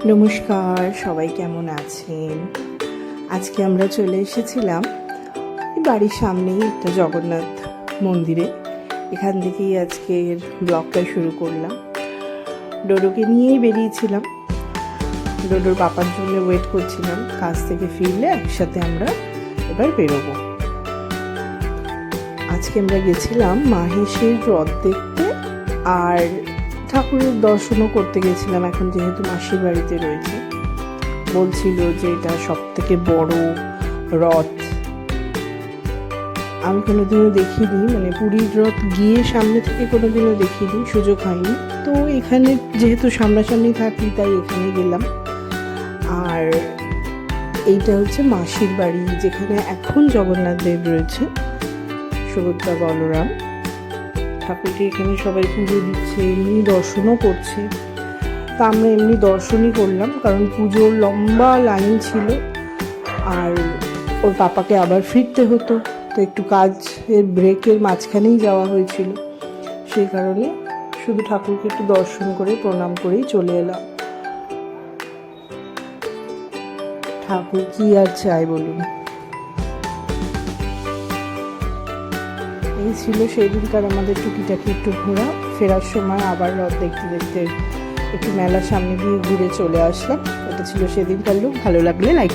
নমস্কার, সবাই কেমন আছেন? আজকে আমরা চলে এসেছিলাম বাড়ির সামনেই একটা জগন্নাথ মন্দিরে। এখান থেকেই আজকের ব্লগটা শুরু করলাম। ডোডোকে নিয়েই বেরিয়েছিলাম, ডোডোর পাপার জন্য ওয়েট করছিলাম। কাজ থেকে ফিরলে একসাথে আমরা এবার বেরোবো। আজকে আমরা গেছিলাম মাহেশের রথ দেখতে, আর ঠাকুরের দর্শনও করতে গেছিলাম। এখন যেহেতু মাসির বাড়িতে রয়েছে, বলছিল যে এটা সব থেকে বড় রথ। আমি কোনোদিনও দেখিনি, মানে পুরীর রথ গিয়ে সামনে থেকে কোনোদিনও দেখিনি, সুযোগ হয়নি। তো এখানে যেহেতু সামনাসামনি থাকি তাই এখানে গেলাম। আর এইটা হচ্ছে মাসির বাড়ি, যেখানে এখন জগন্নাথ দেব রয়েছে, সুভদ্রা বলরাম। ঠাকুরকে এখানে সবাই পুজো দিচ্ছে, এমনি দর্শনও করছে। তা আমরা এমনি দর্শনই করলাম, কারণ পুজোর লম্বা লাইন ছিল আর ওর পাপাকে আবার ফিরতে হতো। তো একটু কাজের ব্রেকের মাঝখানেই যাওয়া হয়েছিল, সেই কারণে শুধু ঠাকুরকে একটু দর্শন করে প্রণাম করেই চলে এলাম। ঠাকুর কি আর চাই বলুন। এই ছিল সেই দিনকার আমাদের টুকিটাকি একটু ঘোরা। ফেরার সময় আবার রথ দেখতে দেখতে একটু মেলার সামনে দিয়ে ঘুরে চলে আসলাম। এটা ছিল সেদিনকার লুক। ভালো লাগলে লাইক